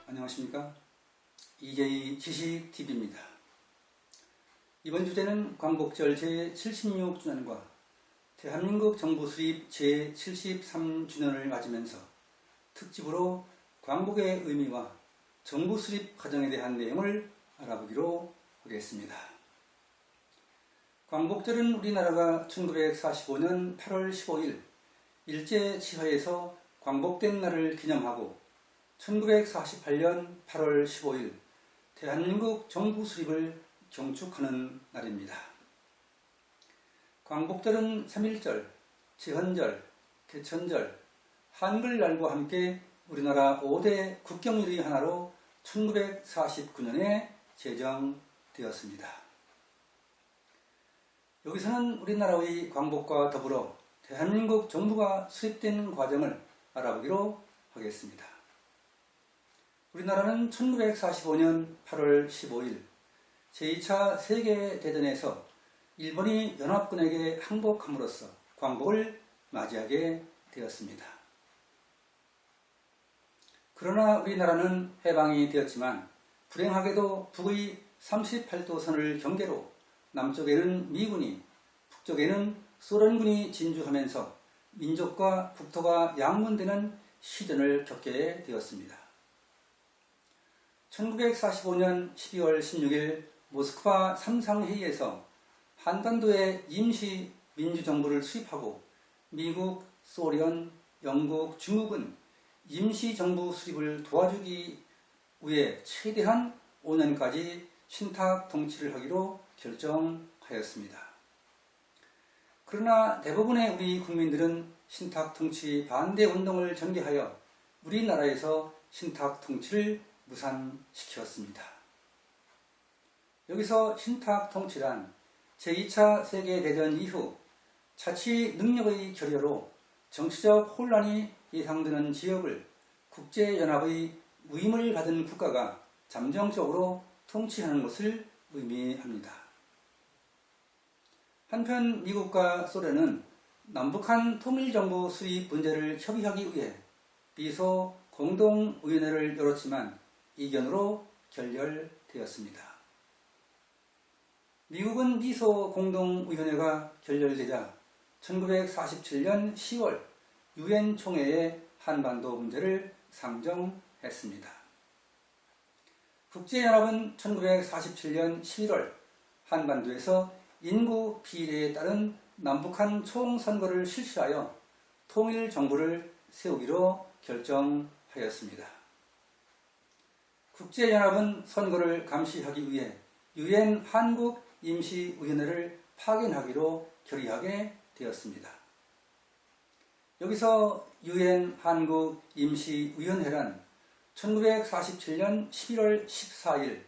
안녕하십니까? EJ 지식TV입니다. 이번 주제는 광복절 제76주년과 대한민국 정부 수립 제73주년을 맞으면서 특집으로 광복의 의미와 정부 수립 과정에 대한 내용을 알아보기로 하겠습니다. 광복절은 우리나라가 1945년 8월 15일 일제치하에서 광복된 날을 기념하고 1948년 8월 15일 대한민국 정부 수립을 경축하는 날입니다. 광복절은 3.1절, 제헌절, 개천절, 한글날과 함께 우리나라 5대 국경일의 하나로 1949년에 제정되었습니다. 여기서는 우리나라의 광복과 더불어 대한민국 정부가 수립된 과정을 알아보기로 하겠습니다. 우리나라는 1945년 8월 15일 제2차 세계대전에서 일본이 연합군에게 항복함으로써 광복을 맞이하게 되었습니다. 그러나 우리나라는 해방이 되었지만 불행하게도 북의 38도선을 경계로 남쪽에는 미군이, 북쪽에는 소련군이 진주하면서 민족과 국토가 양분되는 시련을 겪게 되었습니다. 1945년 12월 16일 모스크바 3상회의에서 한반도에 임시 민주정부를 수립하고 미국, 소련, 영국, 중국은 임시정부 수립을 도와주기 위해 최대한 5년까지 신탁 통치를 하기로 결정하였습니다. 그러나 대부분의 우리 국민들은 신탁 통치 반대 운동을 전개하여 우리나라에서 신탁 통치를 무산시켰습니다. 여기서 신탁 통치란 제2차 세계대전 이후 자치 능력의 결여로 정치적 혼란이 예상되는 지역을 국제연합의 위임을 받은 국가가 잠정적으로 통치하는 것을 의미합니다. 한편 미국과 소련은 남북한 통일정부 수립 문제를 협의하기 위해 미소 공동위원회를 열었지만 이견으로 결렬되었습니다. 미국은 미소 공동위원회가 결렬되자 1947년 10월 유엔 총회에 한반도 문제를 상정했습니다. 국제연합은 1947년 11월 한반도에서 인구 비례에 따른 남북한 총선거를 실시하여 통일정부를 세우기로 결정하였습니다. 국제연합은 선거를 감시하기 위해 유엔 한국임시위원회를 파견하기로 결의하게 되었습니다. 여기서 유엔 한국임시위원회란 1947년 11월 14일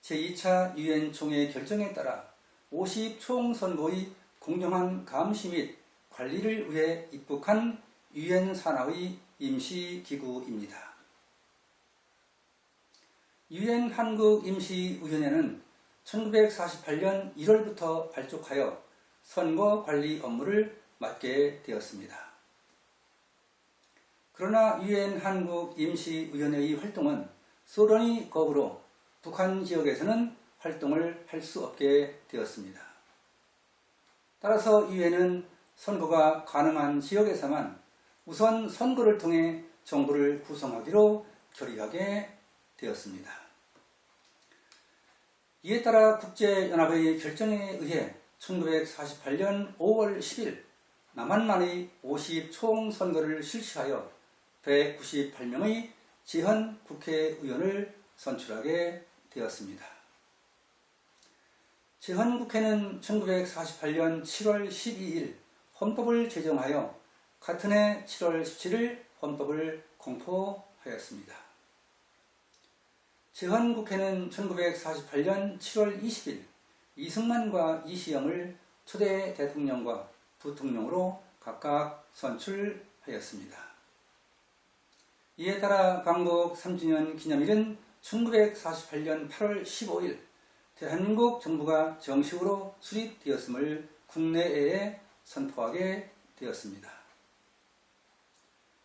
제2차 유엔 총회 결정에 따라 50총선거의 공정한 감시 및 관리를 위해 입국한 유엔 산하의 임시기구입니다. 유엔 한국임시위원회는 1948년 1월부터 발족하여 선거 관리 업무를 맡게 되었습니다. 그러나 유엔 한국임시위원회의 활동은 소련의 거부로 북한 지역에서는 활동을 할 수 없게 되었습니다. 따라서 유엔은 선거가 가능한 지역에서만 우선 선거를 통해 정부를 구성하기로 결의하게 되었습니다. 이에 따라 국제연합의 결정에 의해 1948년 5월 10일 남한만의 50총선거를 실시하여 198명의 제헌 국회의원을 선출하게 되었습니다. 제헌국회는 1948년 7월 12일 헌법을 제정하여 같은 해 7월 17일 헌법을 공포하였습니다. 제헌국회는 1948년 7월 20일 이승만과 이시영을 초대 대통령과 부통령으로 각각 선출하였습니다. 이에 따라 광복 3주년 기념일은 1948년 8월 15일 대한민국 정부가 정식으로 수립되었음을 국내외에 선포하게 되었습니다.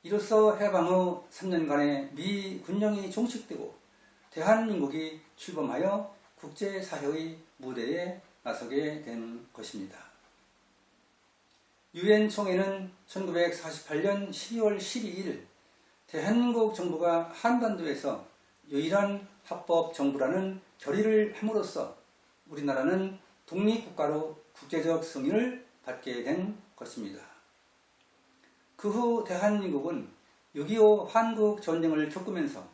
이로써 해방 후 3년간의 미 군정이 종식되고 대한민국이 출범하여 국제사회의 무대에 나서게 된 것입니다. 유엔 총회는 1948년 12월 12일 대한민국 정부가 한반도에서 유일한 합법 정부라는 결의를 함으로써 우리나라는 독립국가로 국제적 승인을 받게 된 것입니다. 그 후 대한민국은 6.25 한국전쟁을 겪으면서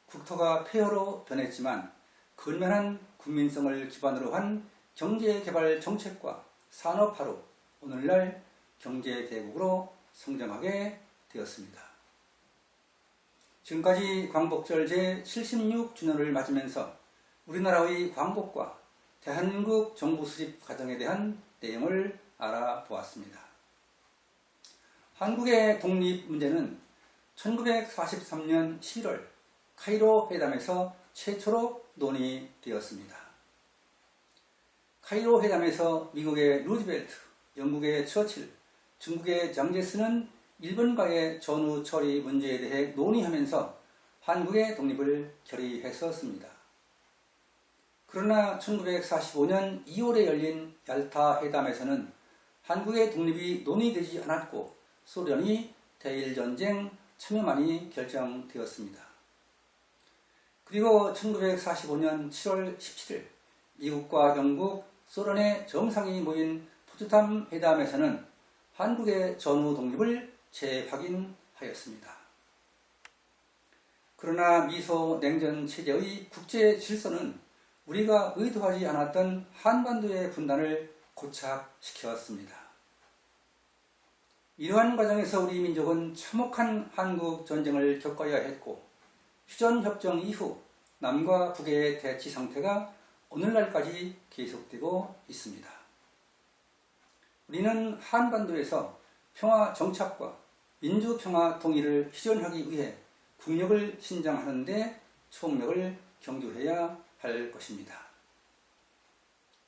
국토가 폐허로 변했지만 근면한 국민성을 기반으로 한 경제개발 정책과 산업화로 오늘날 경제대국으로 성장하게 되었습니다. 지금까지 광복절 제76주년을 맞으면서 우리나라의 광복과 대한민국 정부 수립 과정에 대한 내용을 알아보았습니다. 한국의 독립 문제는 1943년 11월 카이로 회담에서 최초로 논의되었습니다. 카이로 회담에서 미국의 루즈벨트, 영국의 처칠, 중국의 장제스는 일본과의 전후 처리 문제에 대해 논의하면서 한국의 독립을 결의했었습니다. 그러나 1945년 2월에 열린 얄타 회담에서는 한국의 독립이 논의되지 않았고 소련이 대일전쟁 참여만이 결정되었습니다. 그리고 1945년 7월 17일 미국과 영국, 소련의 정상이 모인 포츠담 회담에서는 한국의 전후 독립을 재확인하였습니다. 그러나 미소 냉전 체제의 국제 질서는 우리가 의도하지 않았던 한반도의 분단을 고착시켰습니다. 이러한 과정에서 우리 민족은 참혹한 한국 전쟁을 겪어야 했고 휴전협정 이후 남과 북의 대치 상태가 오늘날까지 계속되고 있습니다. 우리는 한반도에서 평화 정착과 민주평화 통일을 실현하기 위해 국력을 신장하는 데 총력을 경주해야 할 것입니다.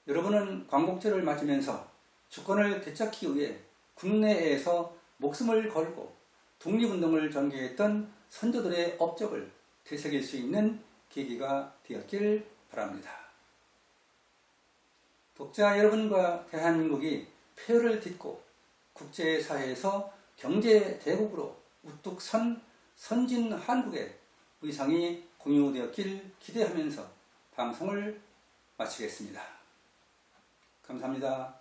여러분은 광복절을 맞으면서 주권을 되찾기 위해 국내에서 목숨을 걸고 독립운동을 전개했던 선조들의 업적을 되새길 수 있는 계기가 되었길 바랍니다. 독자 여러분과 대한민국이 폐허를 딛고 국제사회에서 경제대국으로 우뚝 선 선진 한국의 위상이 공유되었길 기대하면서 방송을 마치겠습니다. 감사합니다.